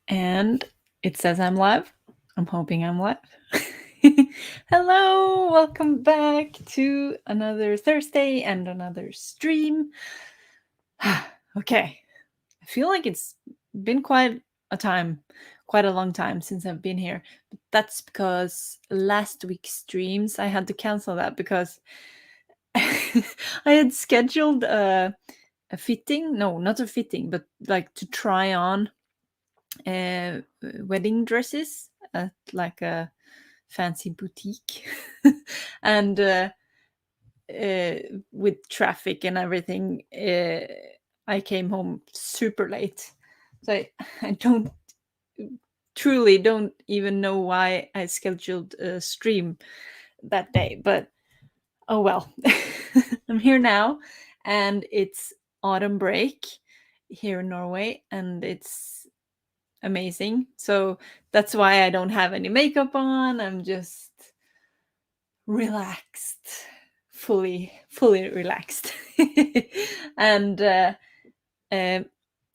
And it says I'm live. I'm hoping I'm live. Hello, welcome back to another Thursday and another stream. Okay, I feel like it's been quite a long time since I've been here. But that's because last week's streams I had to cancel that because I had scheduled a fitting. No, not a fitting, but like to try on wedding dresses at like a fancy boutique and with traffic and everything, I came home super late, so I don't even know why I scheduled a stream that day, but oh well. I'm here now, and it's autumn break here in Norway, and it's amazing. So that's why I don't have any makeup on. I'm just relaxed, fully relaxed, and uh,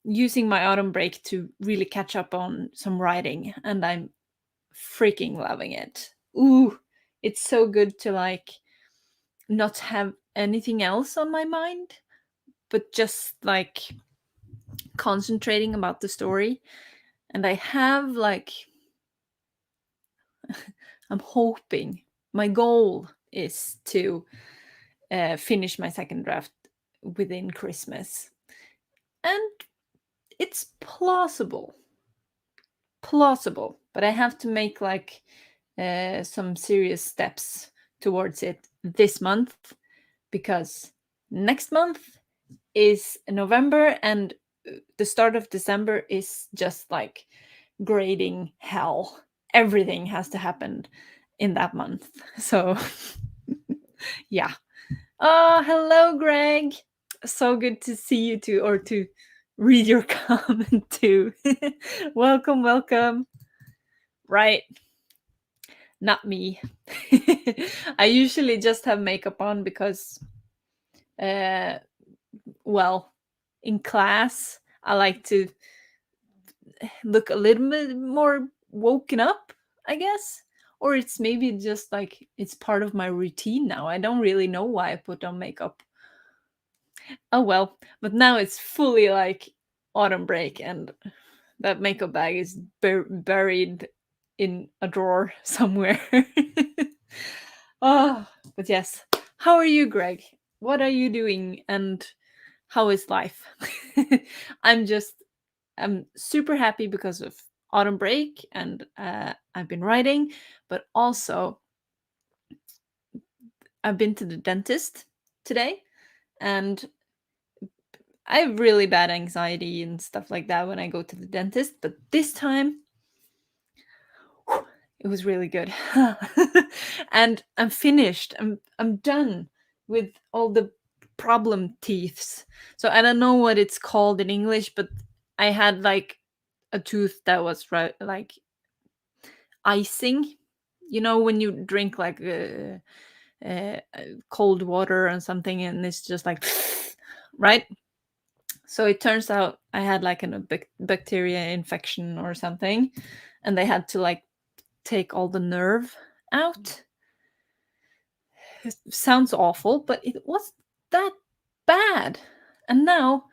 using my autumn break to really catch up on some writing, and I'm freaking loving it. Ooh, it's so good to like not have anything else on my mind, but just like concentrating about the story. And I have like I'm hoping, my goal is to finish my second draft within Christmas. And it's plausible, but I have to make like some serious steps towards it this month, because next month is November, and the start of December is just like grading hell. Everything has to happen in that month. So yeah. Oh, hello, Greg. So good to see you too, or to read your comment too. Welcome. Right. Not me. I usually just have makeup on because, uh, well, in class, I like to look a little bit more woken up, I guess. Or it's maybe just like it's part of my routine now. I don't really know why I put on makeup. Oh well, but now it's fully like autumn break, and that makeup bag is buried in a drawer somewhere. Oh, but yes. How are you, Greg? What are you doing, and how is life? I'm just I'm super happy because of autumn break, and I've been writing, but also I've been to the dentist today, and I have really bad anxiety and stuff like that when I go to the dentist, but this time it was really good. And I'm finished. I'm done with all the problem teeths. So I don't know what it's called in English, but I had like a tooth that was like icing. You know, when you drink like cold water and something, and it's just like right. So it turns out I had like a bacteria infection or something, and they had to like take all the nerve out. It sounds awful, but it was that bad. And now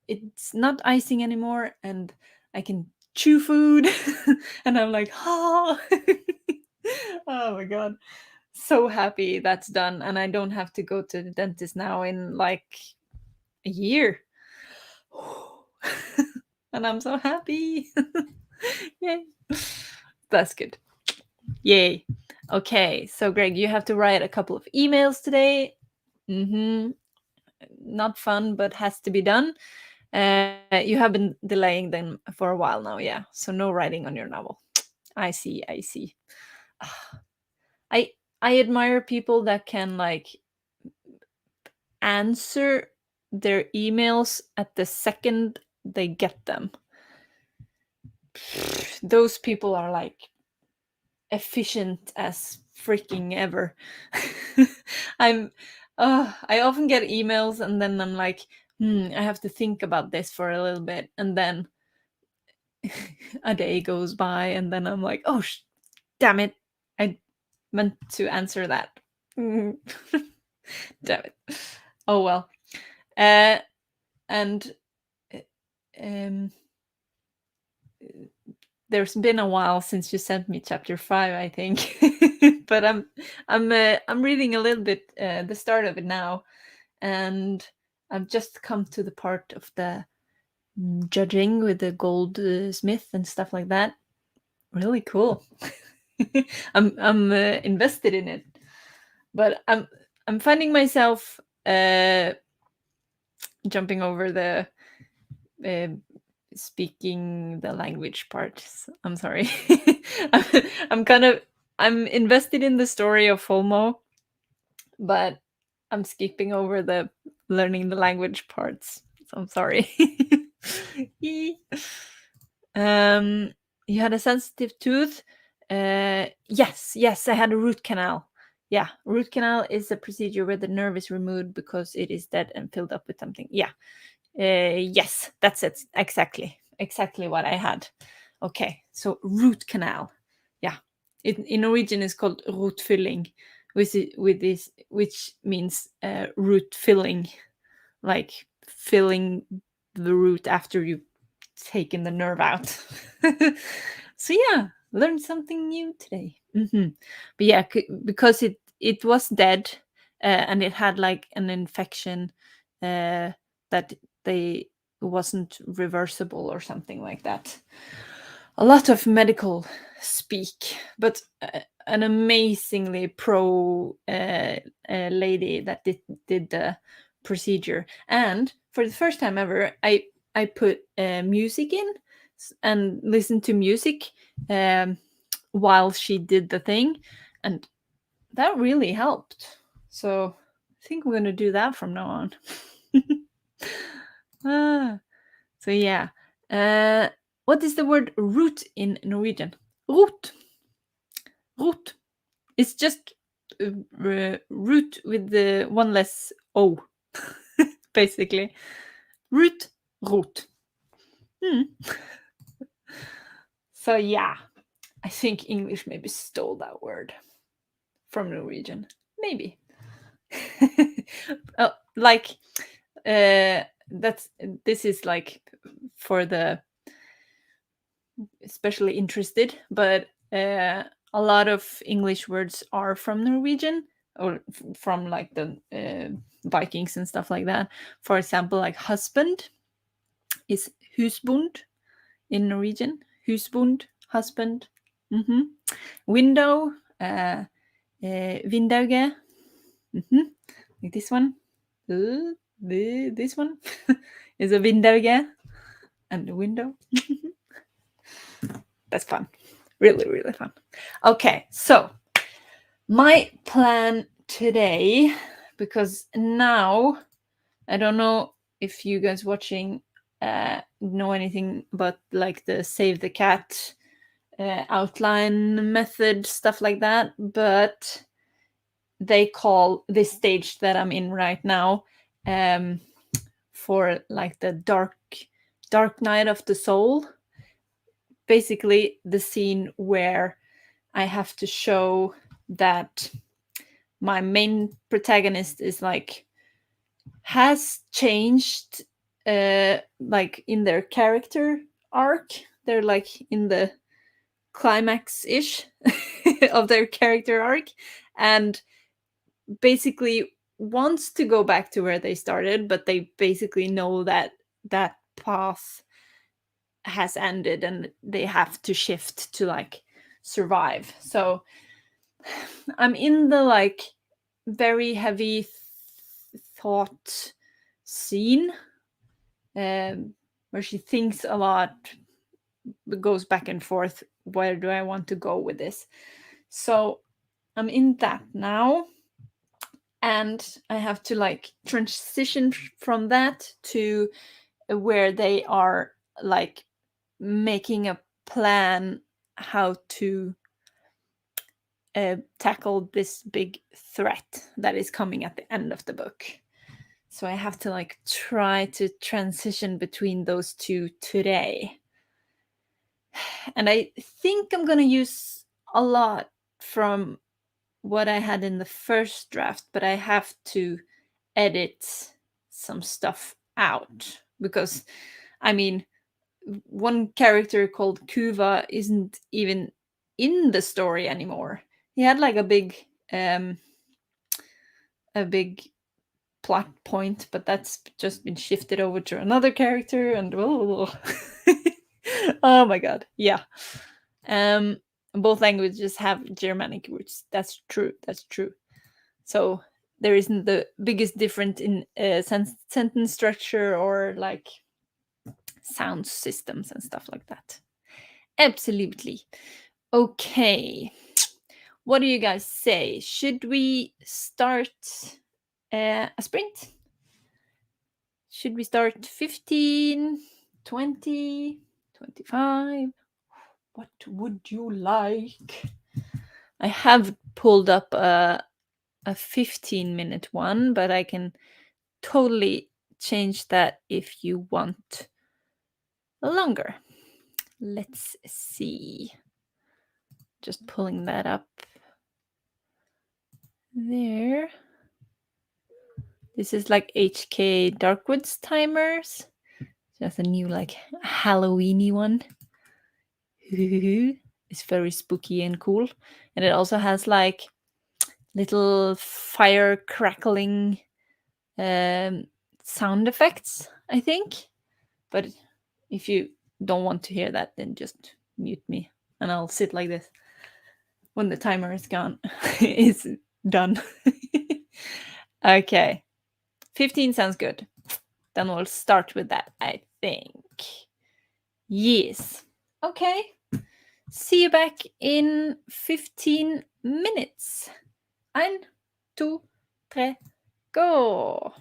it's not icing anymore, and I can chew food. And I'm like, oh, oh my god. So happy that's done. And I don't have to go to the dentist now in like a year. And I'm so happy. Yay. That's good. Yay. Okay, so Greg, you have to write a couple of emails today. Not fun, but has to be done. You have been delaying them for a while now, yeah. So no writing on your novel. I see. I I admire people that can like answer their emails at the second they get them. Those people are like efficient as freaking ever. I'm I often get emails, and then I'm like, I have to think about this for a little bit, and then a day goes by and then I'm like, oh, damn it. I meant to answer that. Damn it. Oh, well. And there's been a while since you sent me chapter 5, I think. But I'm reading a little bit the start of it now, and I've just come to the part of the judging with the goldsmith and stuff like that. Really cool. I'm invested in it, but I'm finding myself jumping over the speaking the language part. I'm sorry. I'm invested in the story of Holmo, but I'm skipping over the learning the language parts. So I'm sorry. You had a sensitive tooth. Yes, I had a root canal. Yeah, root canal is a procedure where the nerve is removed because it is dead and filled up with something. Yeah. Yes, that's it. Exactly what I had. Okay, so root canal. Yeah, in Norwegian it's called rotfylling, which means root filling, like filling the root after you've taken the nerve out. So yeah, learned something new today. But yeah, because it was dead, and it had like an infection that they wasn't reversible or something like that. A lot of medical speak, but an amazingly pro lady that did the procedure. And for the first time ever, I put music in and listened to music while she did the thing, and that really helped. So I think we're gonna do that from now on. So yeah, what is the word root in Norwegian? Rot. It's just root with the one less o, basically. Root. So yeah, I think English maybe stole that word from Norwegian. Maybe. Like this is like for the especially interested, but a lot of English words are from Norwegian or from like the Vikings and stuff like that. For example, like husband is husbund in Norwegian. Husbund, husband. Window, vindauge. Like this one. This one is a vindauge and a window. That's fun. Really, really fun. Okay, so my plan today, because now I don't know if you guys watching know anything about like the save the cat outline method, stuff like that, but they call this stage that I'm in right now for like the dark night of the soul. Basically the scene where I have to show that my main protagonist is like has changed like in their character arc. They're like in the climax-ish of their character arc and basically wants to go back to where they started, but they basically know that that path has ended and they have to shift to like survive. So I'm in the like very heavy thought scene where she thinks a lot, goes back and forth. Where do I want to go with this? So I'm in that now. And I have to like transition from that to where they are like making a plan how to tackle this big threat that is coming at the end of the book. So I have to like try to transition between those two today. And I think I'm going to use a lot from what I had in the first draft, but I have to edit some stuff out because, I mean, one character called Kuva isn't even in the story anymore. He had like a big plot point, but that's just been shifted over to another character, and oh, oh my god, yeah. Both languages have Germanic roots. That's true. That's true. So there isn't the biggest difference in sentence structure or like sound systems and stuff like that. Absolutely. Okay. What do you guys say? Should we start a sprint? Should we start 15, 20, 25? What would you like? I have pulled up a 15-minute one, but I can totally change that if you want longer. Let's see. Just pulling that up there. This is like HK Darkwoods timers. Just a new like Halloweeny one. It's very spooky and cool. And it also has like little fire crackling sound effects, I think. But if you don't want to hear that, then just mute me and I'll sit like this when the timer is gone. It's done. Okay. 15 sounds good. Then we'll start with that, I think. Yes. Okay. See you back in 15 minutes. 1, 2, 3, go!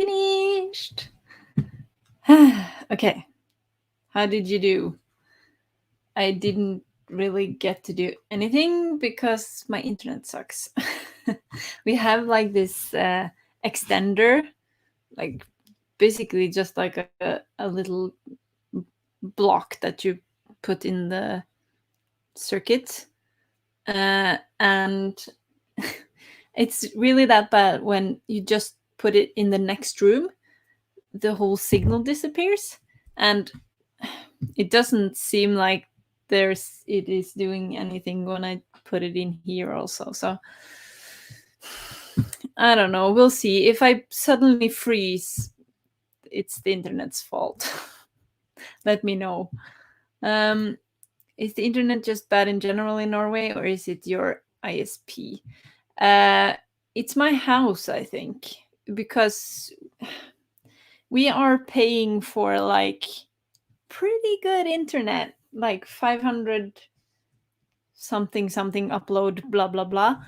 finished. Okay. How did you do? I didn't really get to do anything because my internet sucks. We have like this extender, like basically just like a little block that you put in the circuit. And it's really that bad when you just put it in the next room, the whole signal disappears, and it doesn't seem like it is doing anything when I put it in here also. So I don't know, we'll see. If I suddenly freeze, it's the internet's fault. Let me know. Is the internet just bad in general in Norway, or is it your ISP? It's my house, I think, because we are paying for like pretty good internet, like 500 something upload, blah blah blah,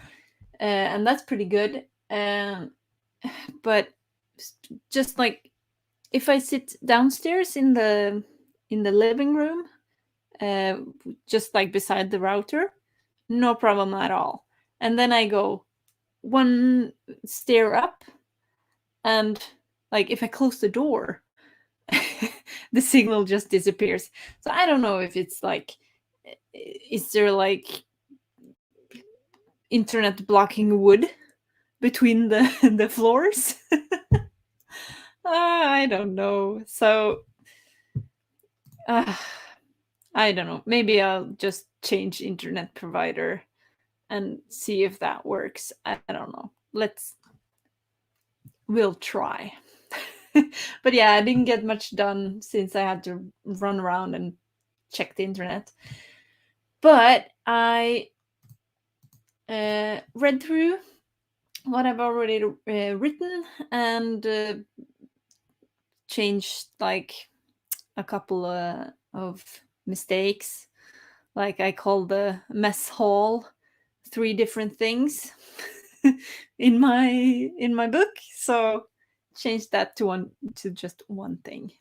and that's pretty good. But just like if I sit downstairs in the living room, just like beside the router, no problem at all. And then I go one stair up, and like if I close the door, the signal just disappears. So I don't know if it's like, is there like internet blocking wood between the floors? I don't know. So I don't know. Maybe I'll just change internet provider and see if that works. I don't know. We'll try. But yeah, I didn't get much done since I had to run around and check the internet. But I read through what I've already written and changed like a couple of mistakes. Like I called the mess hall 3 different things in my book, so changed that to just one thing.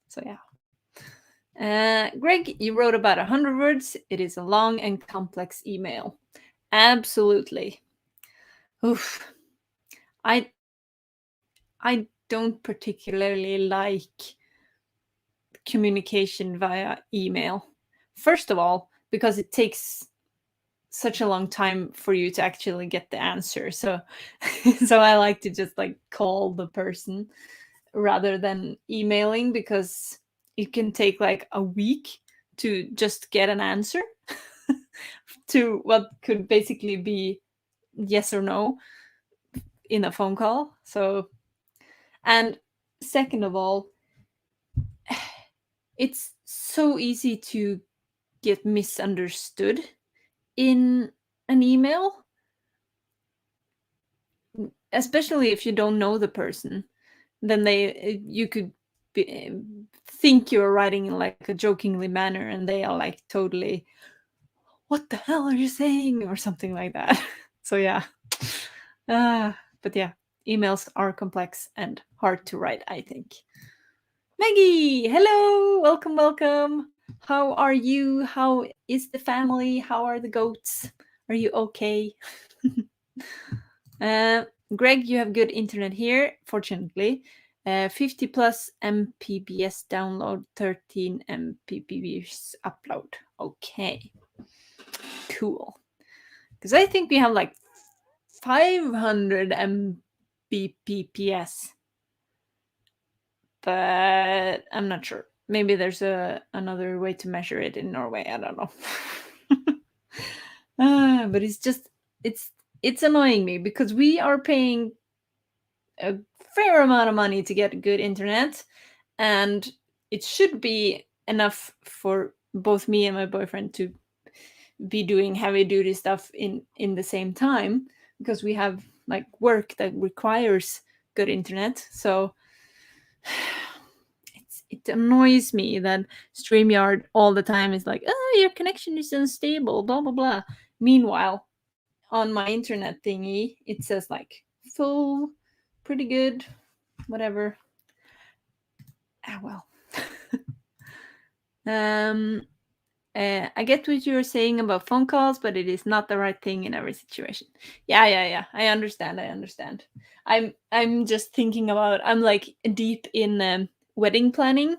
So yeah. Greg, you wrote about 100 words. It is a long and complex email. Absolutely. Oof. I don't particularly like communication via email. First of all, because it takes such a long time for you to actually get the answer. So so I like to just like call the person rather than emailing, because it can take like a week to just get an answer to what could basically be yes or no in a phone call. So, and second of all, it's so easy to get misunderstood in an email, especially if you don't know the person. Then you could think you're writing in like a jokingly manner, and they are like totally, what the hell are you saying, or something like that. So yeah. But yeah, emails are complex and hard to write, I think. Maggie, hello, welcome. How are you? How is the family? How are the goats? Are you okay? Greg, you have good internet here, fortunately. 50 plus Mbps download, 13 Mbps upload. Okay, cool. Because I think we have like 500 Mbps, but I'm not sure. Maybe there's another way to measure it in Norway. I don't know. But it's annoying me because we are paying a fair amount of money to get good internet, and it should be enough for both me and my boyfriend to be doing heavy duty stuff in the same time, because we have like work that requires good internet. So it annoys me that StreamYard all the time is like, oh, your connection is unstable, blah blah blah. Meanwhile, on my internet thingy, it says like full, pretty good, whatever. Well. I get what you're saying about phone calls, but it is not the right thing in every situation. Yeah. I understand. I'm just thinking about. I'm like deep in wedding planning,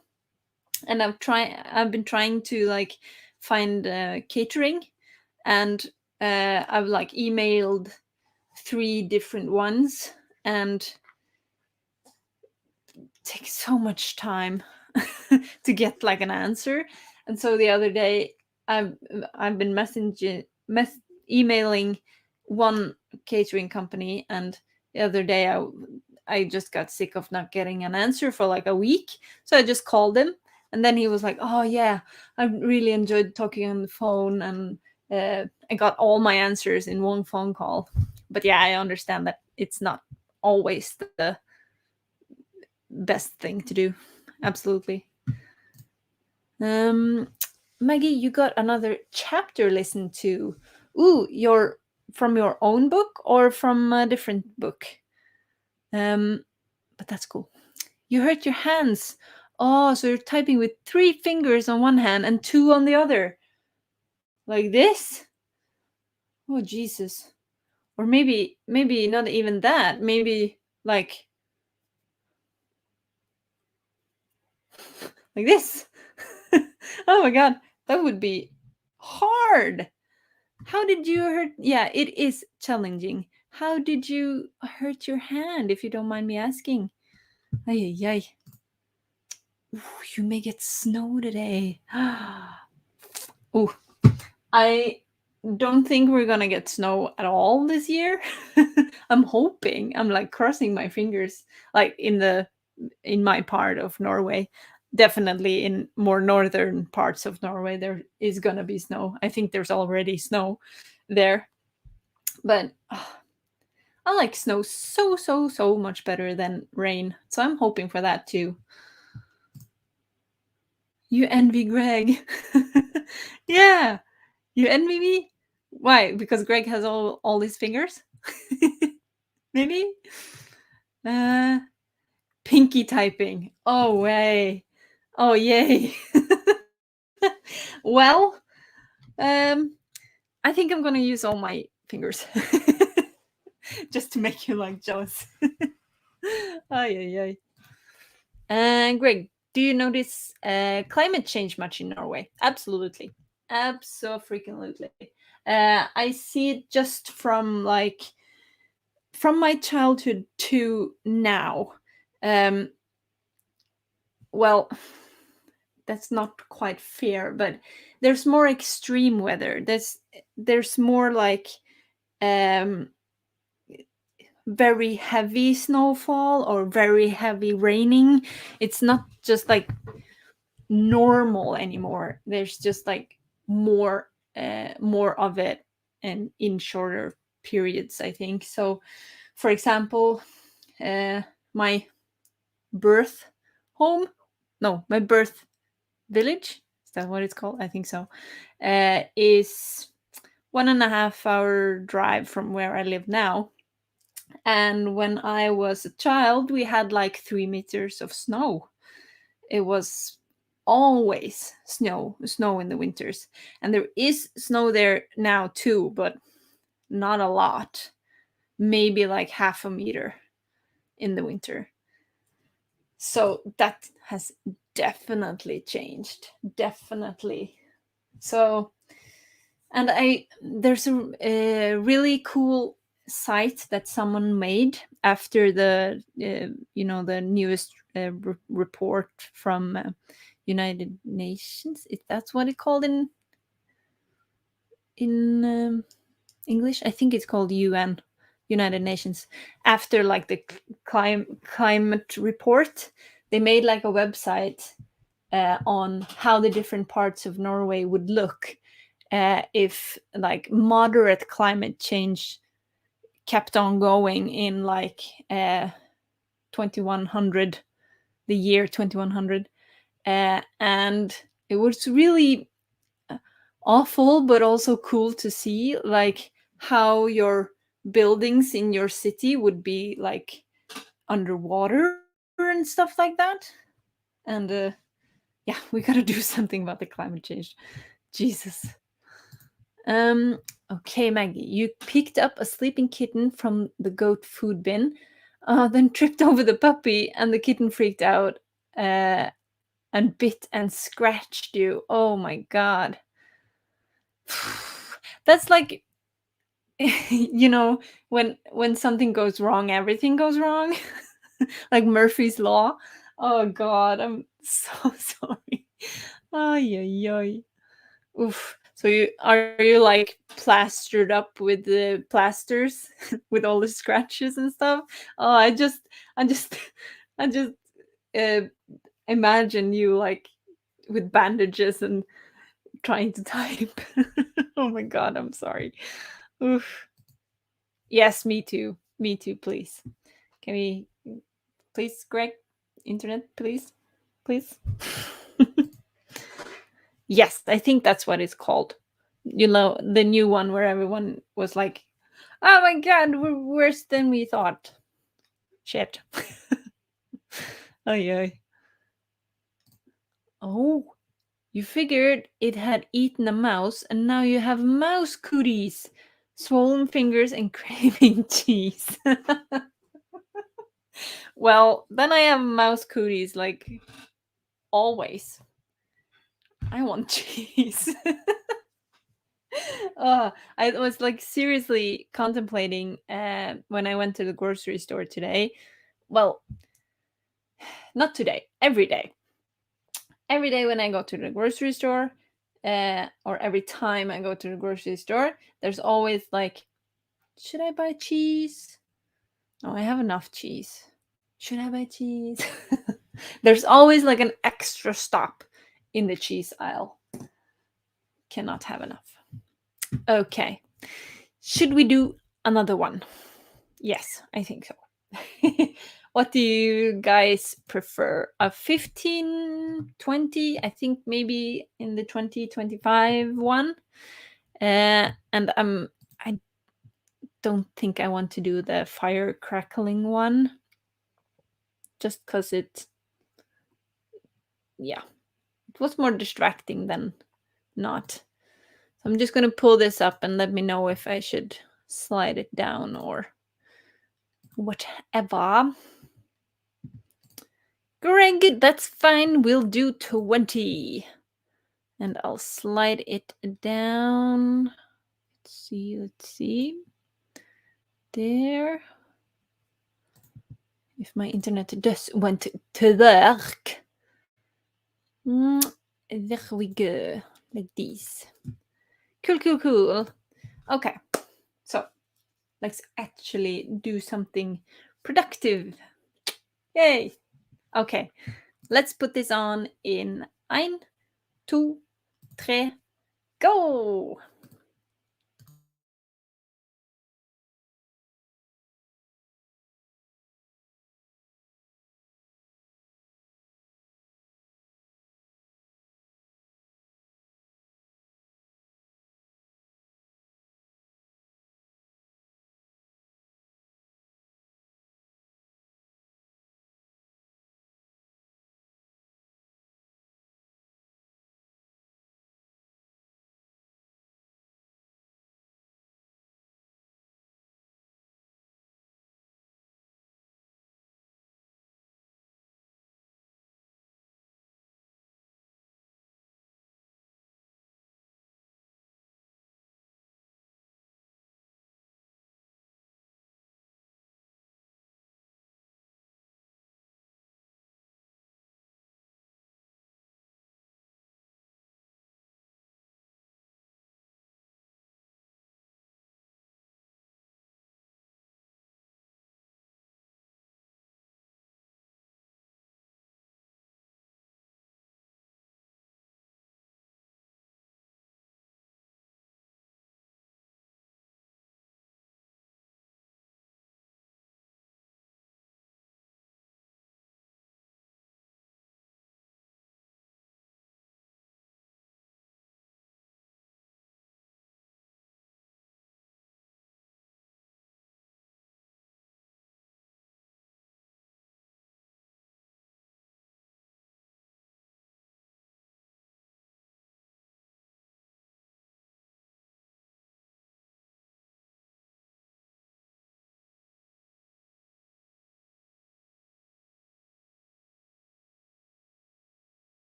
and I've been trying to like find catering, and I've like emailed 3 different ones, and takes so much time to get like an answer. And so the other day I've been emailing one catering company, and the other day I just got sick of not getting an answer for like a week, so I just called him, and then he was like, "Oh yeah, I really enjoyed talking on the phone, and I got all my answers in one phone call." But yeah, I understand that it's not always the best thing to do. Absolutely. Maggie, you got another chapter listened to. Ooh, you're from your own book or from a different book? But that's cool. You hurt your hands. Oh, so you're typing with 3 fingers on one hand and 2 on the other. Like this? Oh, Jesus. Or maybe not even that. Maybe like this. Oh my god, that would be hard. How did you hurt? Yeah, it is challenging. How did you hurt your hand, if you don't mind me asking? Ay, ay, ay. Ooh, you may get snow today. Ooh, I don't think we're gonna get snow at all this year. I'm hoping. I'm like crossing my fingers. Like in my part of Norway, definitely in more northern parts of Norway, there is gonna be snow. I think there's already snow there, but I like snow so much better than rain. So I'm hoping for that too. You envy Greg. Yeah, you envy me. Why? Because Greg has all his fingers. Maybe. Uh, pinky typing. Oh way. Oh yay. Well, I think I'm gonna use all my fingers just to make you like jealous. Ay ay ay. And Greg, do you notice climate change much in Norway? Absolutely, absolutely. I see it just from my childhood to now. Um, well, that's not quite fair, but there's more extreme weather. There's more like um, very heavy snowfall or very heavy raining. It's not just like normal anymore. There's just like more of it, and in shorter periods, I think. So for example, my birth home, no, my birth village, is that what it's called? I think so. Is 1.5 hour drive from where I live now. And when I was a child, we had like 3 meters of snow. It was always snow in the winters, and there is snow there now too, but not a lot. Maybe like 0.5 meter in the winter. So that has definitely changed. Definitely. So, and there's a really cool site that someone made after the the newest report from United Nations. If that's what it's called in English, I think it's called UN, United Nations. After like the climate report, they made like a website on how the different parts of Norway would look if like moderate climate change kept on going in like 2100, the year 2100. And it was really awful, but also cool to see like how your buildings in your city would be like underwater, and stuff like that. And yeah, we gotta do something about the climate change. Jesus. Okay, Maggie, you picked up a sleeping kitten from the goat food bin, then tripped over the puppy, and the kitten freaked out and bit and scratched you. Oh my god. That's like you know, when something goes wrong, everything goes wrong. Like Murphy's Law. Oh god, I'm so sorry. Ay, ay, ay. Oof. So are you like plastered up with the plasters with all the scratches and stuff? Oh, I just I just uh, imagine you like with bandages and trying to type. Oh my god, I'm sorry. Oof. Yes, me too. Me too, please. Can we please, Greg? Internet, please? Please? Yes, I think that's what it's called. You know, the new one where everyone was like, "Oh my god, we're worse than we thought." Shit. Oh yeah. Oh, you figured it had eaten a mouse, and now you have mouse cooties, swollen fingers, and craving cheese. Well, then I have mouse cooties like always. I want cheese. I was like seriously contemplating when I went to the grocery store today. Well, not today, every day. Every day when I go to the grocery store, or every time I go to the grocery store, there's always like, should I buy cheese? No, I have enough cheese. Should I buy cheese? There's always like an extra stop in the cheese aisle. Cannot have enough. Okay. Should we do another one? Yes, I think so. What do you guys prefer? A 15, 20? I think maybe in the 2025 one. And I don't think I want to do the fire crackling one. Just because it was more distracting than not. So I'm just gonna pull this up and let me know if I should slide it down or whatever. Greg, that's fine. We'll do 20. And I'll slide it down. Let's see. There. If my internet does went to work. There we go. Like this. Cool. Okay. So let's actually do something productive. Yay. Okay. Let's put this on in 1, 2, 3, go!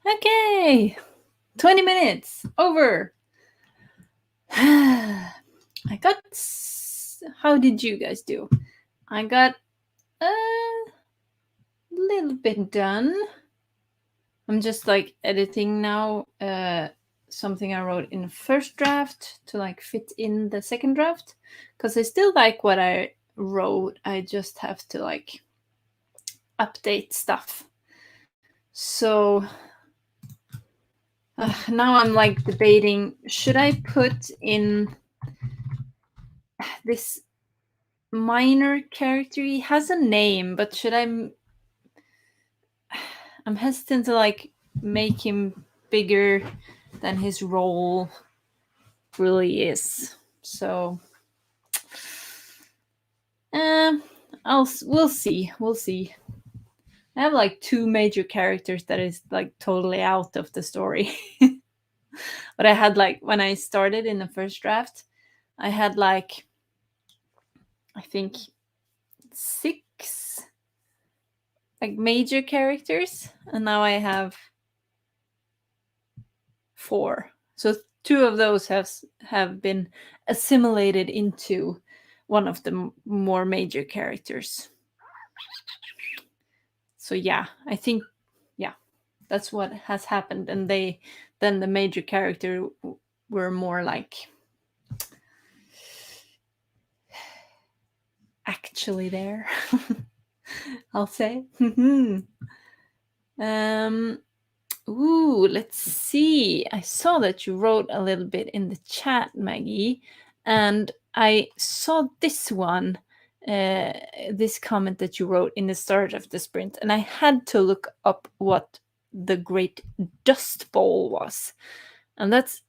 Okay, 20 minutes over. I got. How did you guys do? I got a little bit done. I'm just like editing now something I wrote in the first draft to like fit in the second draft because I still like what I wrote. I just have to like update stuff. So now I'm like debating, should I put in this minor character? He has a name, but should I'm hesitant to like make him bigger than his role really is. So we'll see. We'll see. I have like two major characters that is like totally out of the story. But I had like when I started in the first draft, I had like I think 6 like major characters, and now I have 4. So 2 of those have been assimilated into one of the more major characters. So yeah, I think that's what has happened, and then the major character were more like actually there. I'll say. Let's see. I saw that you wrote a little bit in the chat, Maggie, and I saw this one, this comment that you wrote in the start of the sprint, and I had to look up what the Great Dust Bowl was, and that's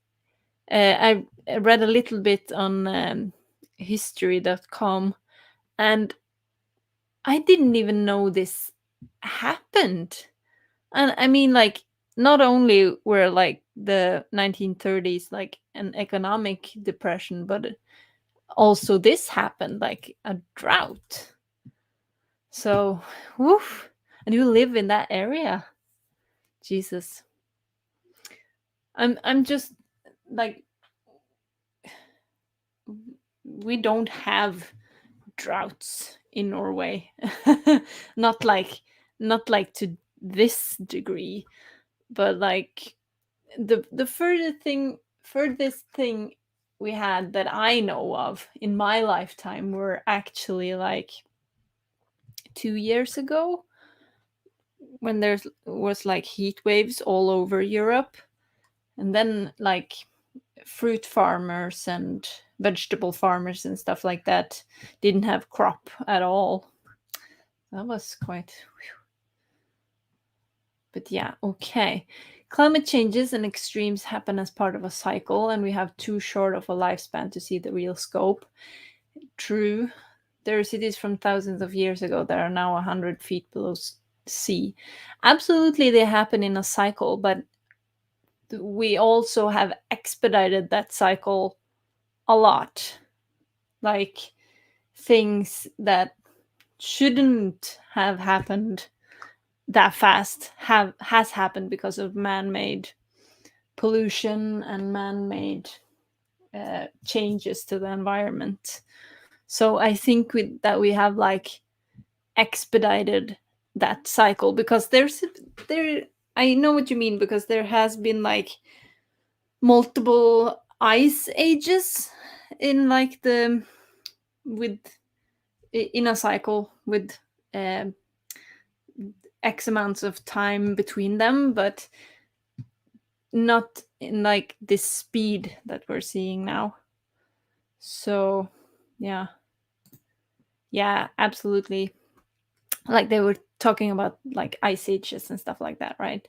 I read a little bit on history.com, and I didn't even know this happened. And I mean, like, not only were like the 1930s like an economic depression, but also this happened, like a drought. So, woof. And you live in that area. Jesus. I'm just like, we don't have droughts in Norway. not like to this degree, but like the furthest thing we had that I know of in my lifetime were actually like 2 years ago, when there was like heat waves all over Europe, and then like fruit farmers and vegetable farmers and stuff like that didn't have crop at all. That was quite. But yeah, okay. Climate changes and extremes happen as part of a cycle, and we have too short of a lifespan to see the real scope. True. There are cities from thousands of years ago that are now 100 feet below sea. Absolutely, they happen in a cycle, but we also have expedited that cycle a lot. Like things that shouldn't have happened that fast has happened because of man-made pollution and man-made changes to the environment. So I think that we have like expedited that cycle, because there I know what you mean, because there has been like multiple ice ages in like the with in a cycle with x amounts of time between them, but not in like this speed that we're seeing now. So yeah, absolutely. Like they were talking about like ice ages and stuff like that, right?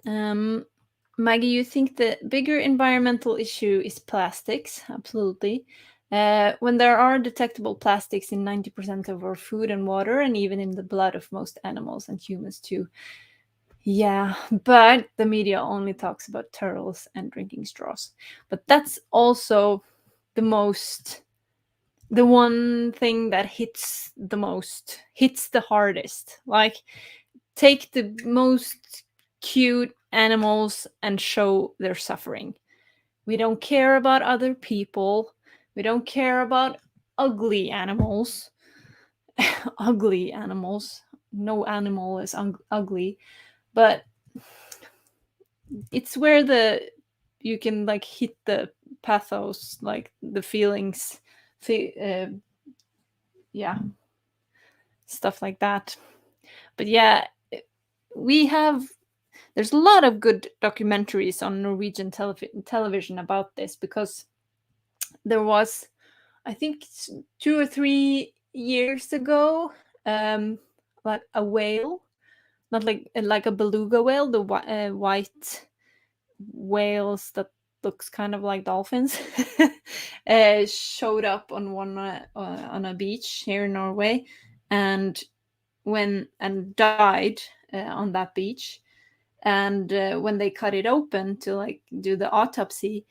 Maggie, you think the bigger environmental issue is plastics? Absolutely. When there are detectable plastics in 90% of our food and water, and even in the blood of most animals and humans too. Yeah, but the media only talks about turtles and drinking straws. But that's also the one thing that hits the hardest. Like, take the most cute animals and show their suffering. We don't care about other people. We don't care about ugly animals. Ugly animals. No animal is ugly, but it's where you can like hit the pathos, like the feelings, yeah, stuff like that. But yeah, there's a lot of good documentaries on Norwegian television about this, because there was, I think, 2 or 3 years ago, like a whale, not like a beluga whale, the white whales that looks kind of like dolphins, showed up on a beach here in Norway, and died on that beach. And when they cut it open to like do the autopsy,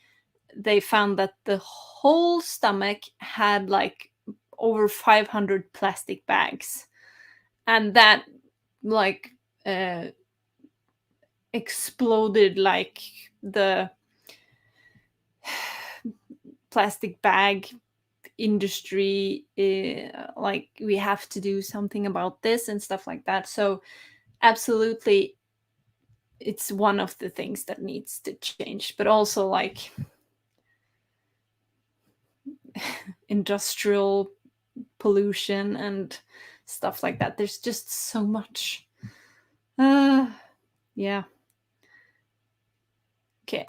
they found that the whole stomach had like over 500 plastic bags, and that like exploded like the plastic bag industry, like we have to do something about this and stuff like that. So absolutely, it's one of the things that needs to change, but also like industrial pollution and stuff like that. There's just so much. Yeah. Okay.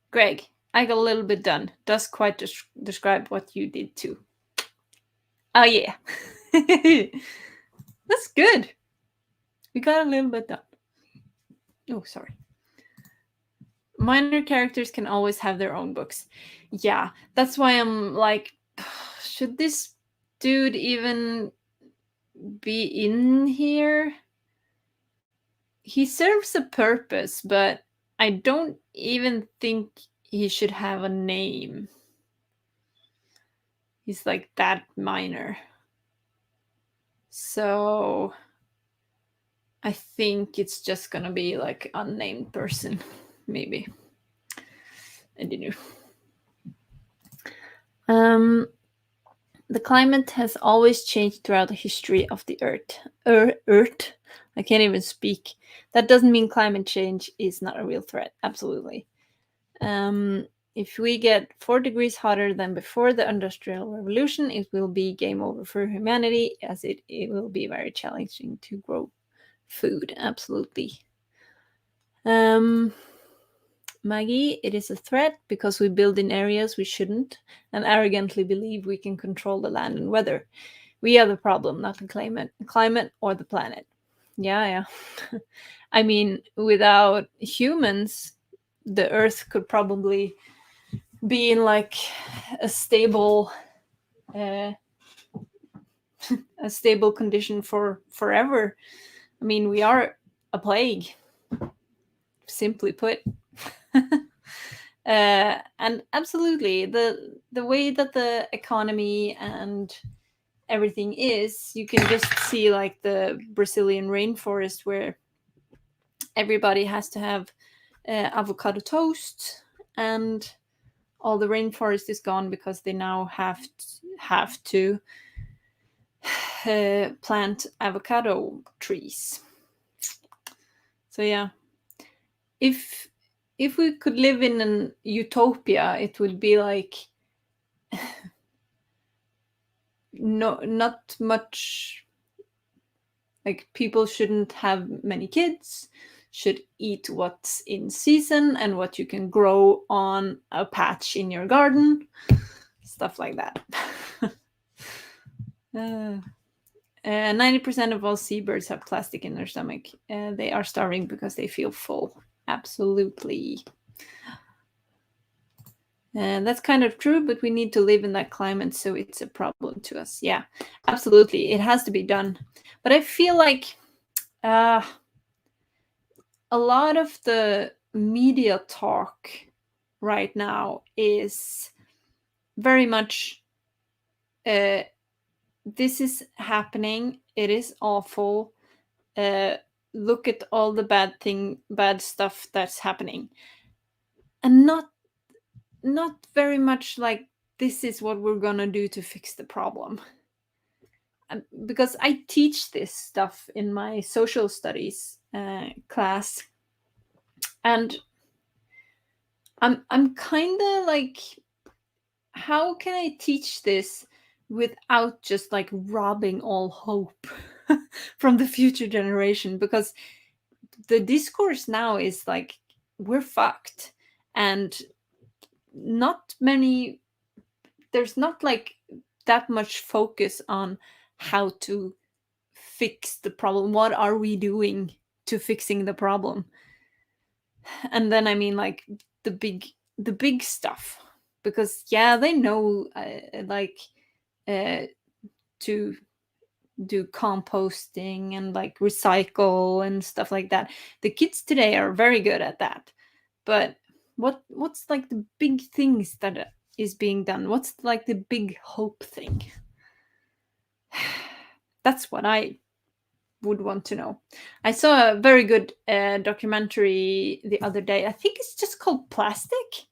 Greg, I got a little bit done. Does quite describe what you did too. Oh yeah. That's good. We got a little bit done. Oh, sorry. Minor characters can always have their own books. Yeah, that's why I'm like, should this dude even be in here? He serves a purpose, but I don't even think he should have a name. He's like that minor. So I think it's just gonna be like unnamed person, maybe. I don't know. The climate has always changed throughout the history of the Earth. Earth? I can't even speak. That doesn't mean climate change is not a real threat. Absolutely. If we get 4 degrees hotter than before the Industrial Revolution, it will be game over for humanity, as it will be very challenging to grow food. Absolutely. Maggie, it is a threat because we build in areas we shouldn't and arrogantly believe we can control the land and weather. We are the problem, not the climate or the planet. Yeah. I mean, without humans, the Earth could probably be in like a stable condition for forever. I mean, we are a plague, simply put. And absolutely, the way that the economy and everything is, you can just see like the Brazilian rainforest, where everybody has to have avocado toast, and all the rainforest is gone because they now have to plant avocado trees. So yeah, if we could live in an utopia, it would be like not much, like people shouldn't have many kids, should eat what's in season and what you can grow on a patch in your garden, stuff like that. 90% of all seabirds have plastic in their stomach. They are starving because they feel full. Absolutely. And that's kind of true, but we need to live in that climate, so it's a problem to us. Yeah, absolutely. It has to be done. But I feel like a lot of the media talk right now is very much this is happening, it is awful, look at all the bad stuff that's happening, and not very much like this is what we're gonna do to fix the problem. Because I teach this stuff in my social studies class, and I'm kind of like, how can I teach this without just like robbing all hope from the future generation? Because the discourse now is like, we're fucked, and there's not like that much focus on how to fix the problem. What are we doing to fixing the problem? And then I mean like the big stuff, because yeah, they know to do composting and like recycle and stuff like that. The kids today are very good at that, but what's like the big things that is being done? What's like the big hope thing? That's what I would want to know. I saw a very good documentary the other day. I think it's just called Plastic.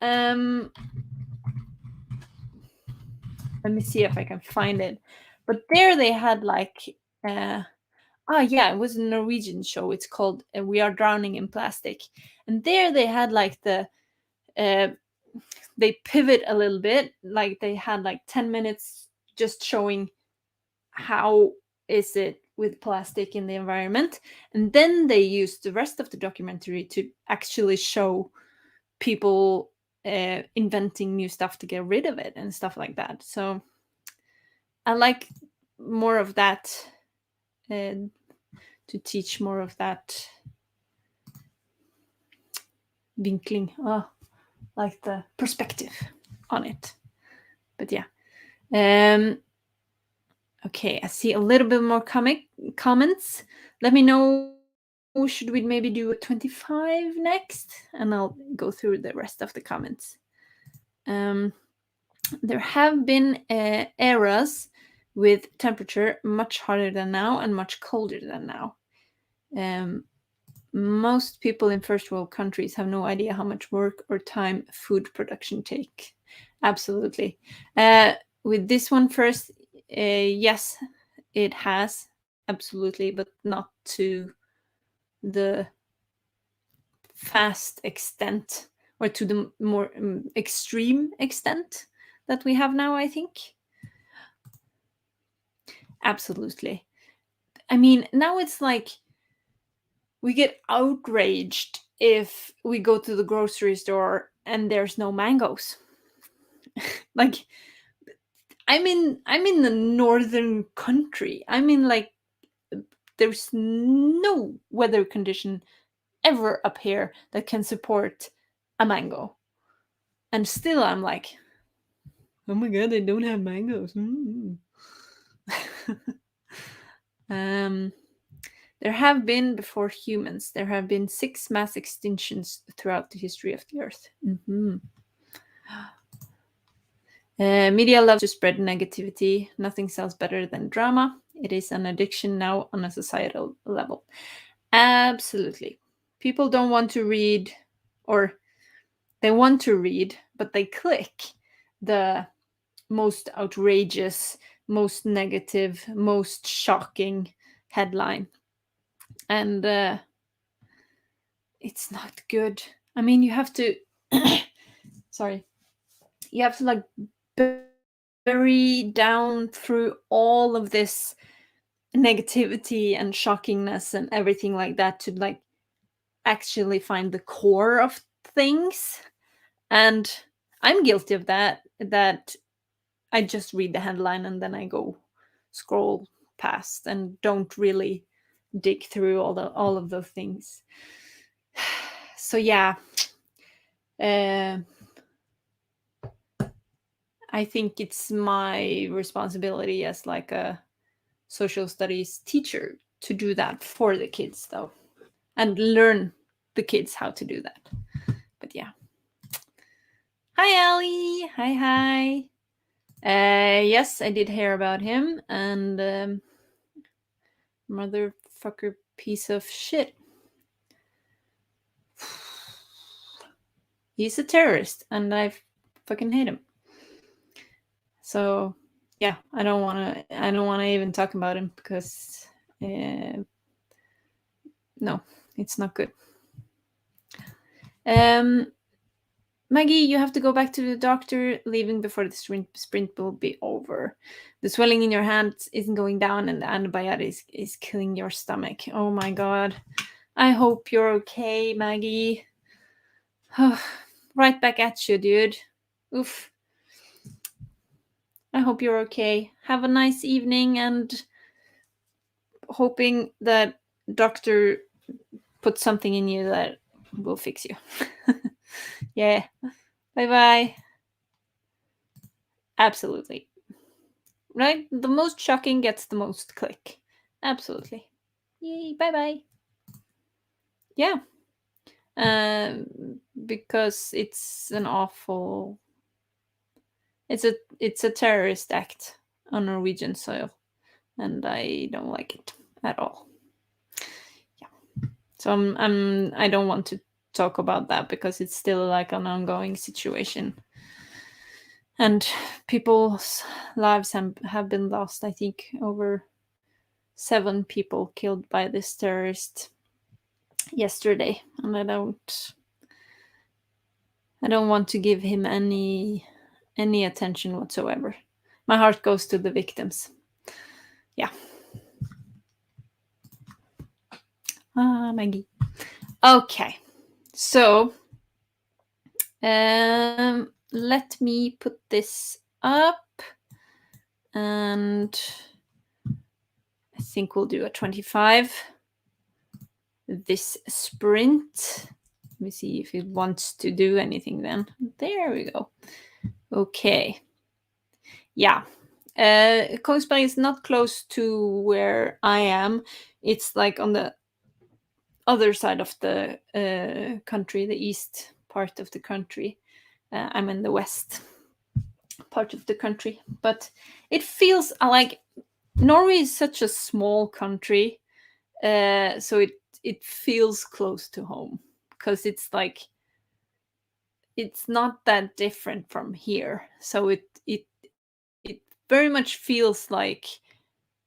Let me see if I can find it. But there they had like yeah, it was a Norwegian show. It's called We Are Drowning in Plastic. And there they had like they pivot a little bit. Like they had like 10 minutes just showing how is it with plastic in the environment. And then they used the rest of the documentary to actually show people inventing new stuff to get rid of it and stuff like that. So I like more of that, to teach more of that vinkling, like the perspective on it. But yeah. Okay, I see a little bit more comments. Let me know, should we maybe do a 25 next? And I'll go through the rest of the comments. There have been eras with temperature much hotter than now and much colder than now. Most people in first world countries have no idea how much work or time food production take. Absolutely. With this one first, yes, it has, absolutely, but not to the fast extent or to the more extreme extent that we have now, I think. Absolutely. I mean, now it's like we get outraged if we go to the grocery store and there's no mangoes. Like, I'm in the northern country. I mean, like, there's no weather condition ever up here that can support a mango. And still I'm like, oh my god, I don't have mangoes. There have been, before humans, there have been 6 mass extinctions throughout the history of the Earth. Media loves to spread negativity. Nothing sells better than drama. It is an addiction now on a societal level. Absolutely. People don't want to read, or they want to read, but they click the most outrageous, most negative, most shocking headline. And it's not good. I mean, you have to sorry. You have to like bury down through all of this negativity and shockingness and everything like that to like actually find the core of things. And I'm guilty of that I just read the headline and then I go scroll past and don't really dig through all of those things. So yeah, I think it's my responsibility as like a social studies teacher to do that for the kids, though, and learn the kids how to do that. But yeah. Hi, Ellie. Hi. Yes, I did hear about him, and motherfucker piece of shit. He's a terrorist, and I fucking hate him. So yeah, I don't want to even talk about him because no, it's not good. Maggie, you have to go back to the doctor, leaving before the sprint will be over. The swelling in your hands isn't going down, and the antibiotic is killing your stomach. Oh my god. I hope you're okay, Maggie. Right back at you, dude. Oof. I hope you're okay. Have a nice evening, and hoping that doctor put something in you that will fix you. Yeah. Bye-bye. Absolutely. Right? The most shocking gets the most click. Absolutely. Yay, bye-bye. Yeah. Because it's an awful... It's a terrorist act on Norwegian soil, and I don't like it at all. Yeah. So I don't want to talk about that because it's still like an ongoing situation. And people's lives have been lost. I think over 7 people killed by this terrorist yesterday, and I don't want to give him any attention whatsoever. My heart goes to the victims. Yeah. Maggie. Okay. So let me put this up, and I think we'll do a 25 this sprint. Let me see if it wants to do anything then. There we go. Okay. Yeah. Kongsberg is not close to where I am. It's like on the other side of the country, the east part of the country. I'm in the west part of the country, but it feels like Norway is such a small country, so it feels close to home because it's like it's not that different from here. So it very much feels like,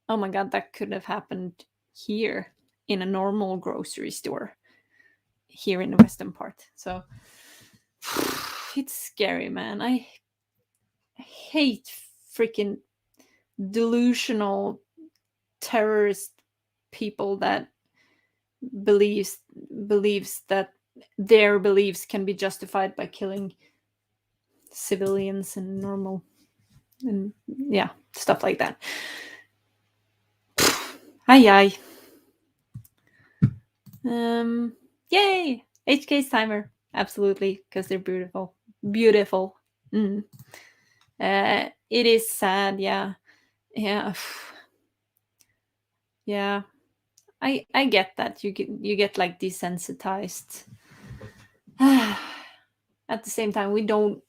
oh my god, that could have happened here in a normal grocery store here in the western part. So it's scary, man. I hate freaking delusional terrorist people that believes that their beliefs can be justified by killing civilians and normal and yeah, stuff like that. Aye. Yay! HK's timer. Absolutely, because they're beautiful. Beautiful. It is sad, yeah. Yeah. Yeah. I get that. You get like desensitized. At the same time, we don't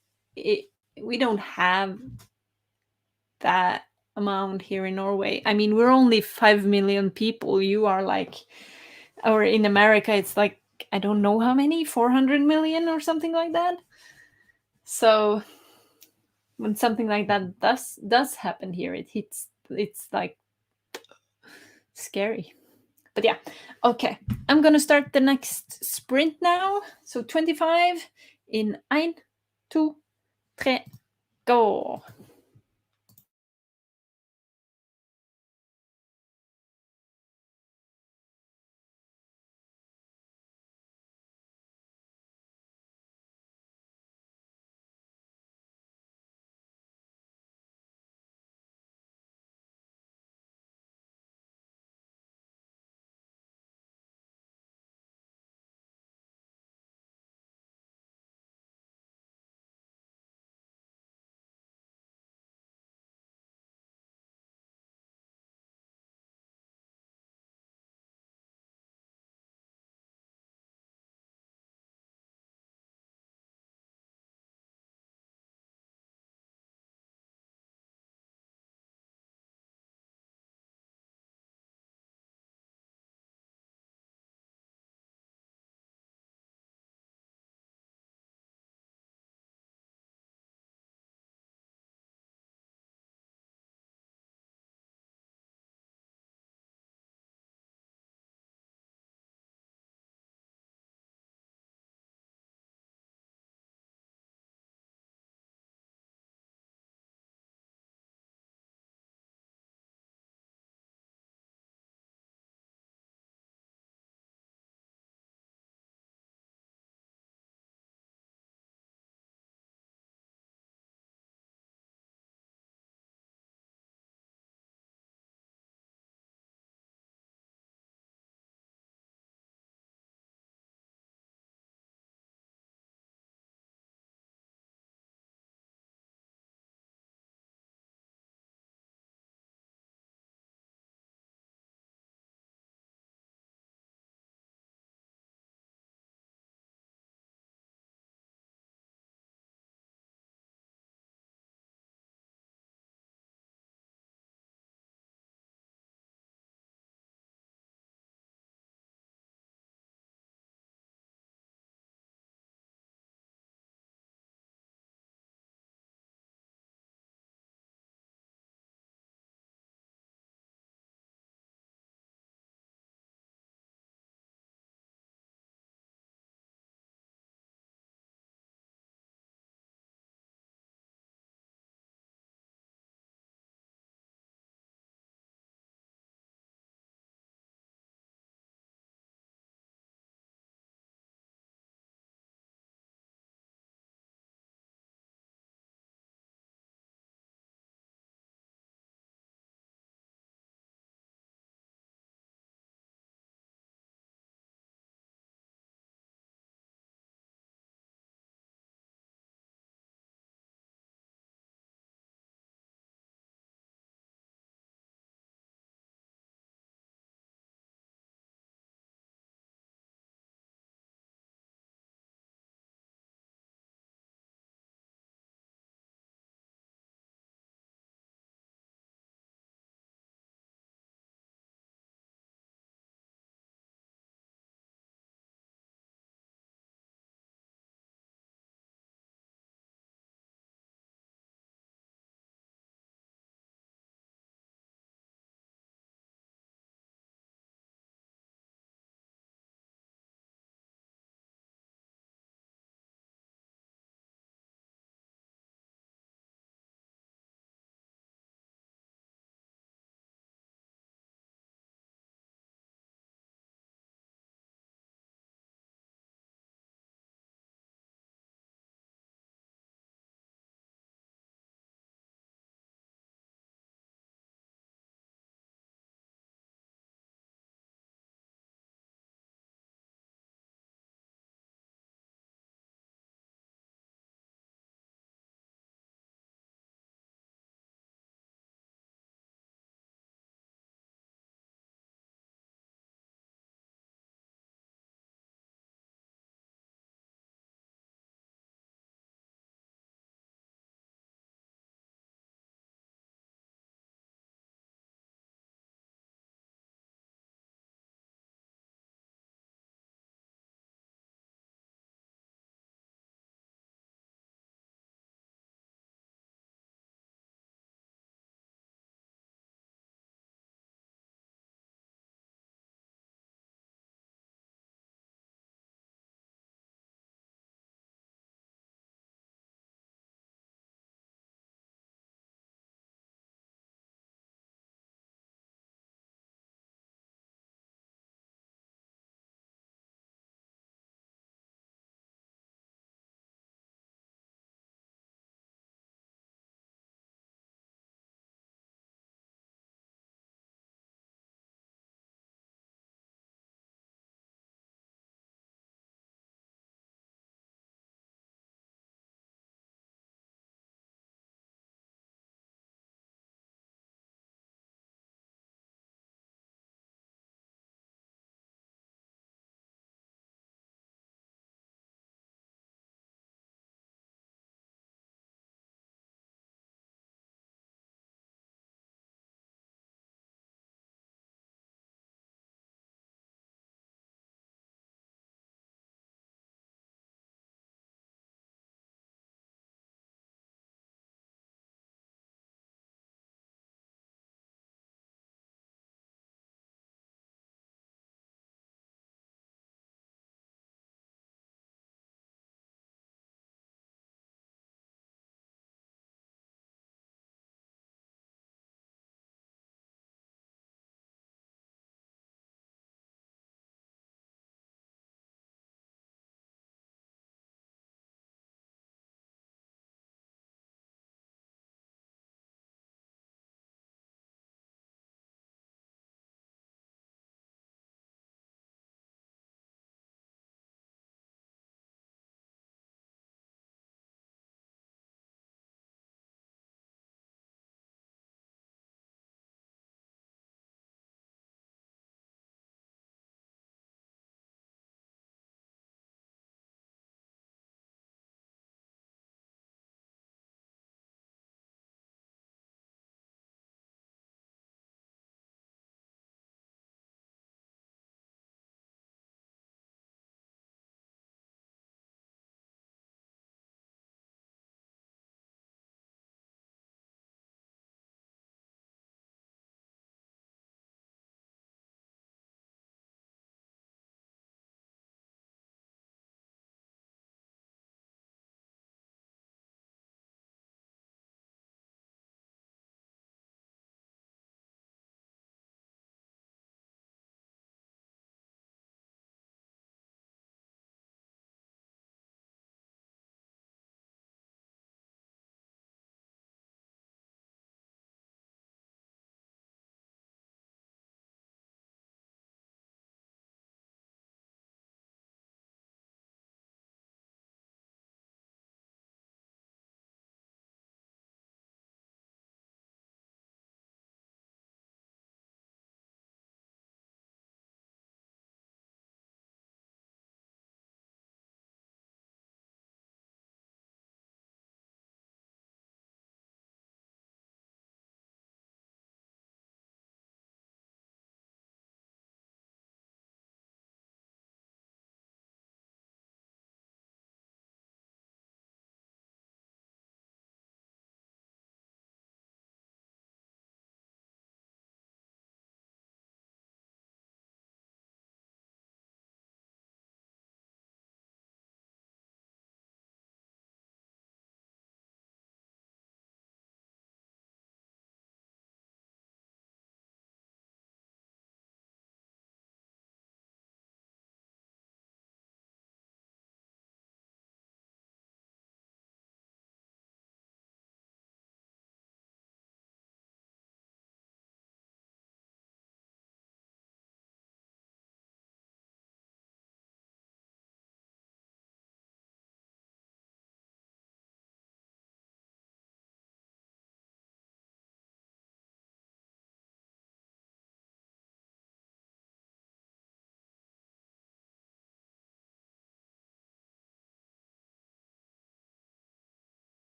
have that amount here in Norway. I mean, we're only 5 million people. You are like, or in America, it's like, I don't know how many, 400 million or something like that. So when something like that does happen here, it's like scary. But yeah, okay. I'm gonna start the next sprint now. So 25 in 1, 2, 3, go.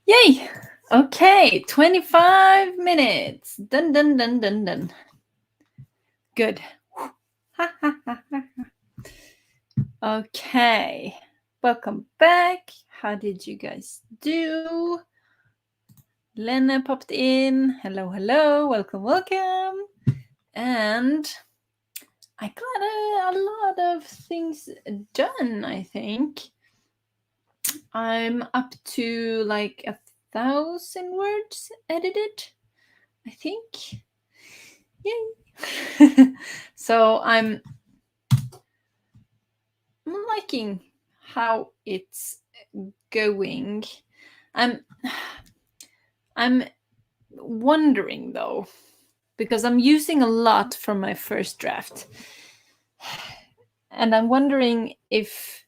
Yay! Okay, 25 minutes. Dun, dun, dun, dun, dun. Good. Okay, welcome back. How did you guys do? Lena popped in. Hello, hello. Welcome, welcome. And I got a lot of things done, I think. I'm up to like 1,000 words edited, I think. Yay! So I'm liking how it's going. I'm wondering though, because I'm using a lot from my first draft, and I'm wondering if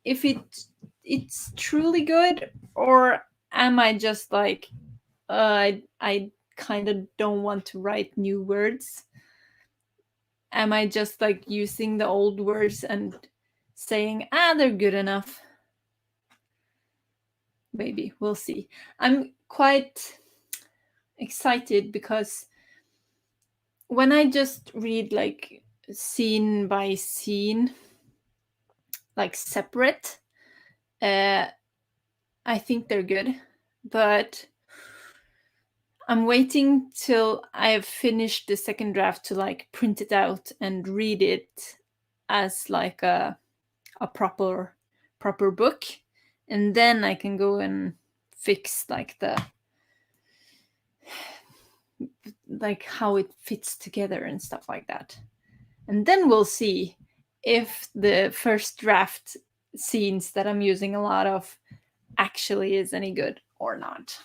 it's truly good, or am I just like I kind of don't want to write new words? Am I just like using the old words and saying they're good enough? Maybe we'll see. I'm quite excited because when I just read like scene by scene, like separate, I think they're good, but I'm waiting till I've finished the second draft to like print it out and read it as like a proper book, and then I can go and fix like the how it fits together and stuff like that. And then we'll see if the first draft scenes that I'm using a lot of actually is any good or not.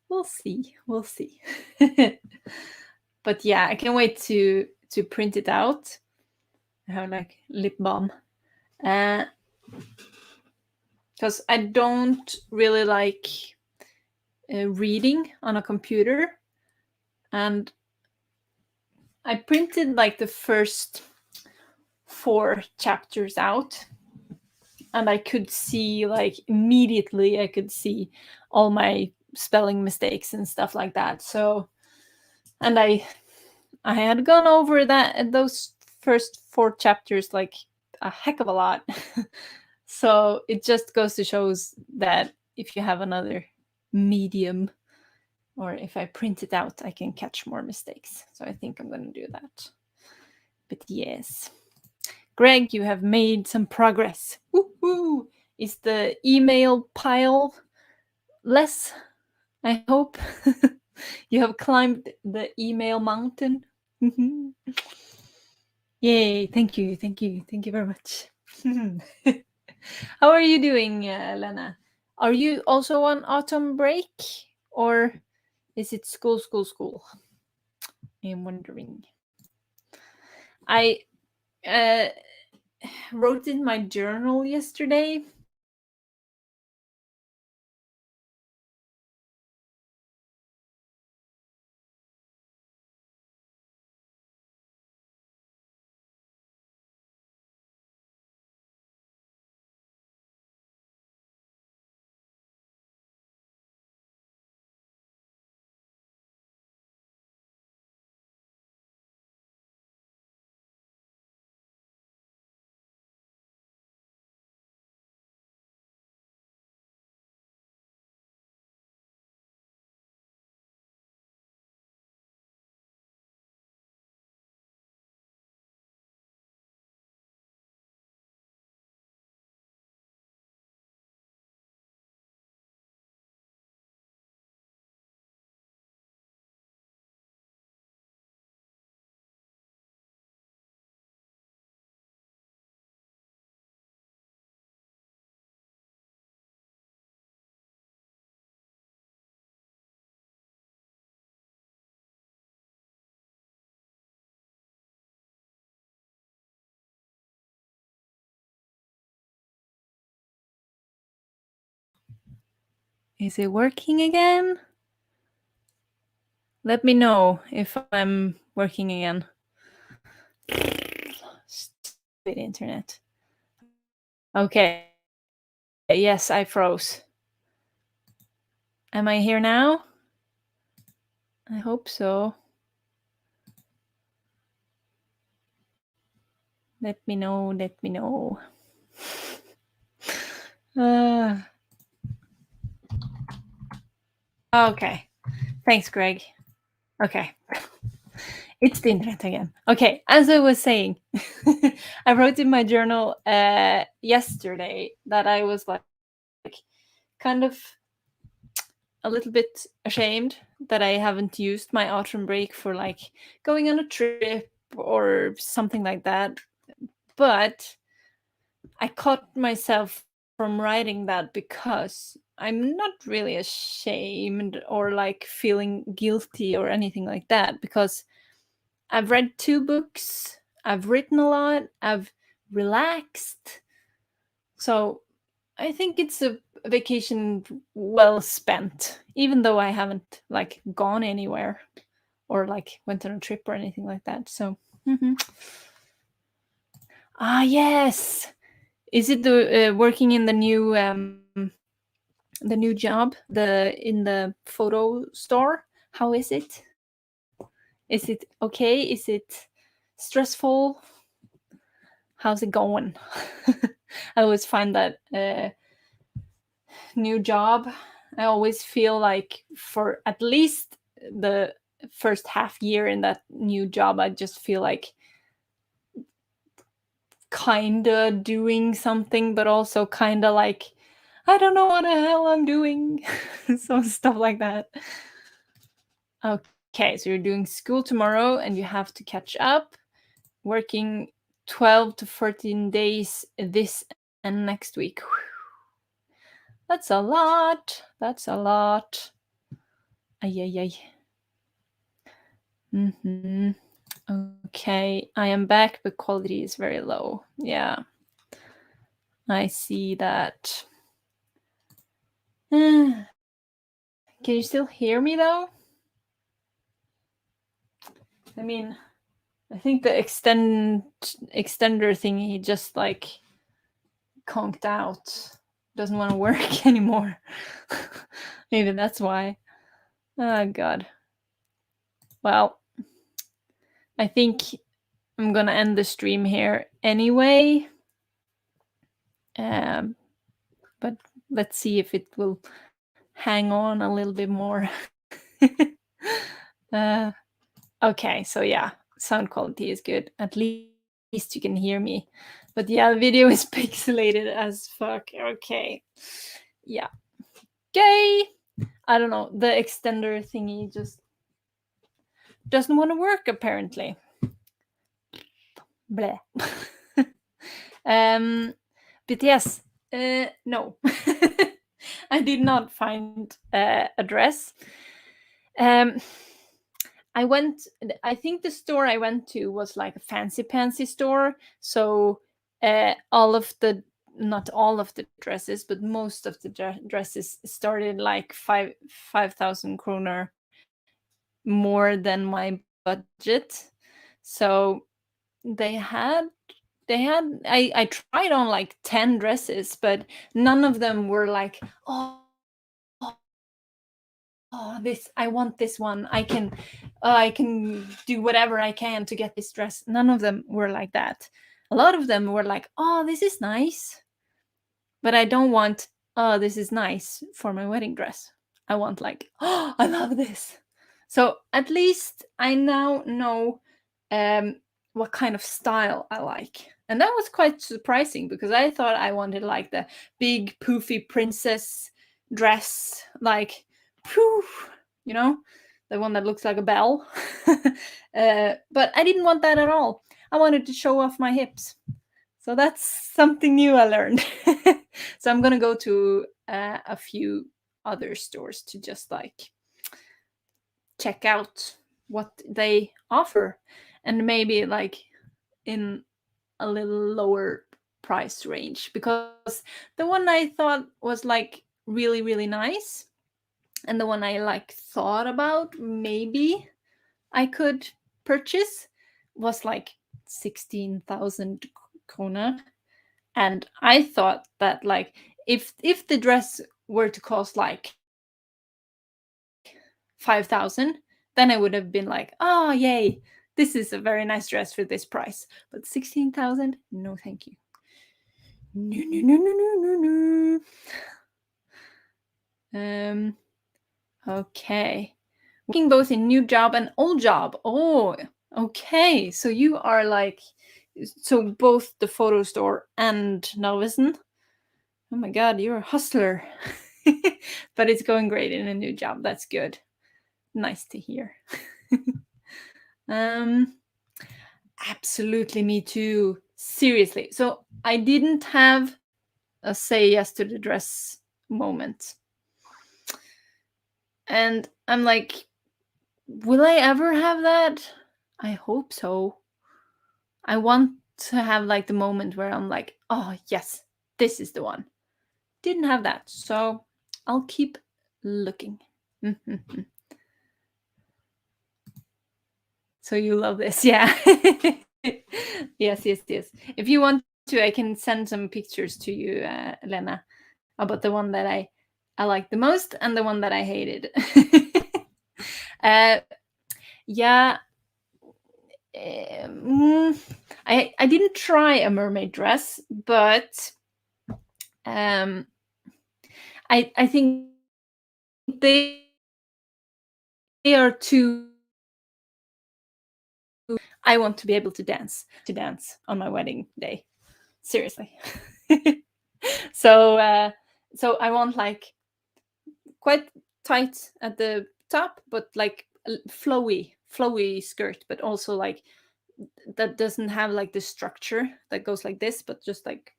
We'll see. But yeah, I can't wait to print it out. I have like lip balm. Because I don't really like reading on a computer. And I printed like the first 4 chapters out, and I could see like immediately I could see all my spelling mistakes and stuff like that. So, and I had gone over those first 4 chapters like a heck of a lot. So it just goes to shows that if you have another medium, or if I print it out, I can catch more mistakes. So I think I'm going to do that. But yes. Greg, you have made some progress. Woo-hoo! Is the email pile less? I hope. You have climbed the email mountain. Yay, thank you very much. How are you doing, Lena? Are you also on autumn break, or is it school? I'm wondering. I wrote in my journal yesterday. Is it working again? Let me know if I'm working again. Stupid internet. Okay. Yes, I froze. Am I here now? I hope so. Let me know, let me know. Okay. Thanks, Greg. Okay. It's the internet again. Okay, as I was saying, I wrote in my journal yesterday that I was like kind of a little bit ashamed that I haven't used my autumn break for like going on a trip or something like that. But I caught myself from writing that because I'm not really ashamed or like feeling guilty or anything like that, because I've read 2 books, I've written a lot, I've relaxed. So I think it's a vacation well spent, even though I haven't like gone anywhere or like went on a trip or anything like that. So, yes. Is it the working in the new job, in the photo store? How is it? Is it okay? Is it stressful? How's it going? I always find that new job, I always feel like for at least the first half year in that new job, I just feel like kinda doing something, but also kinda like, I don't know what the hell I'm doing. So stuff like that. Okay, so you're doing school tomorrow and you have to catch up, working 12 to 14 days this and next week. That's a lot. That's a lot. Ay, ay, ay. Okay, I am back, but quality is very low. Yeah, I see that. Can you still hear me though? I mean, I think the extender thingy just like conked out. Doesn't want to work anymore. Maybe that's why. Oh god. Well, I think I'm gonna end the stream here anyway. But let's see if it will hang on a little bit more. Okay, so yeah, sound quality is good. At least you can hear me. But yeah, the video is pixelated as fuck. Okay. Yeah. Okay. I don't know. The extender thingy just doesn't want to work apparently. Bleh. But yes, no. I did not find a dress. I think the store I went to was like a fancy pantsy store. So not all of the dresses, but most of the dresses started like 5,000 kroner more than my budget. So they had I tried on like 10 dresses, but none of them were like, oh, this, I want this one, I can do whatever I can to get this dress. None of them were like that. A lot of them were like, oh, this is nice, but I don't want, oh, this is nice for my wedding dress. I want like, oh, I love this. So at least I now know what kind of style I like. And that was quite surprising because I thought I wanted like the big poofy princess dress, like poof, the one that looks like a bell. But I didn't want that at all. I wanted to show off my hips. So that's something new I learned. So I'm gonna go to a few other stores to just like check out what they offer, and maybe like in a little lower price range, because the one I thought was like really, really nice, and the one I like thought about maybe I could purchase was like 16,000 krona. And I thought that like if the dress were to cost like 5,000, then I would have been like, oh yay, this is a very nice dress for this price. But 16,000, no thank you. No, no, no, no, no, no. Okay. Working both in new job and old job. Oh, okay. So you are like, so both the photo store and Narvesen. Oh my God, you're a hustler. But it's going great in a new job. That's good. Nice to hear. Absolutely, me too. Seriously. So I didn't have a say yes to the dress moment. And I'm like, will I ever have that? I hope so. I want to have like the moment where I'm like, oh yes, this is the one. Didn't have that, so I'll keep looking. So you love this, yeah. Yes. If you want to, I can send some pictures to you, Lena, about the one that I liked the most and the one that I hated. Yeah. I didn't try a mermaid dress, but I think they are too. I want to be able to dance on my wedding day. Seriously. So I want like quite tight at the top, but like flowy skirt, but also like that doesn't have like the structure that goes like this, but just like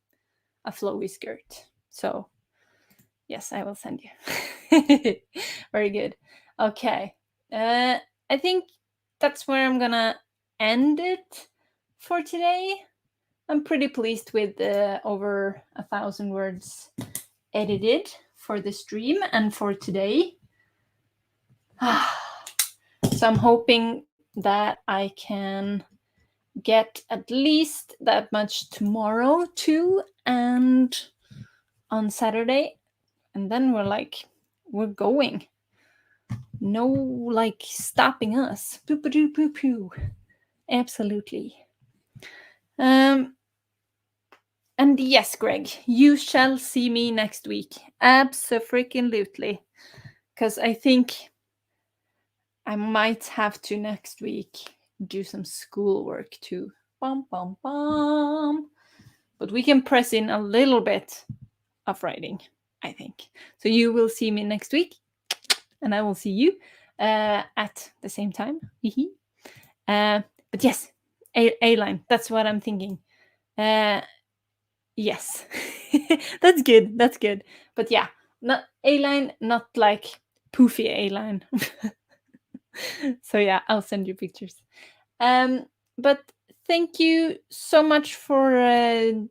a flowy skirt. So yes, I will send you. Very good. Okay. I think that's where I'm gonna end it for today. I'm pretty pleased with over 1,000 words edited for the stream and for today. So I'm hoping that I can get at least that much tomorrow too, and on Saturday. And then we're going. No like stopping us. Poo. Absolutely. And yes, Greg, you shall see me next week. Abso-freaking-lutely. Because I think I might have to next week do some schoolwork too. Bum, bum, bum. But we can press in a little bit of writing, I think. So you will see me next week, and I will see you at the same time. But yes, A-line. That's what I'm thinking. Yes, that's good. That's good. But yeah, not A-line, not like poofy A-line. So yeah, I'll send you pictures. But thank you so much for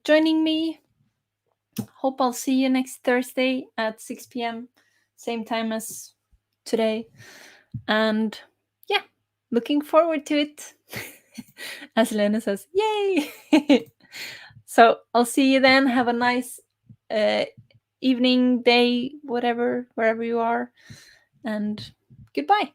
joining me. Hope I'll see you next Thursday at 6 p.m. Same time as today. And yeah, looking forward to it. As Lena says, yay! So I'll see you then. Have a nice evening, day, whatever, wherever you are. And goodbye.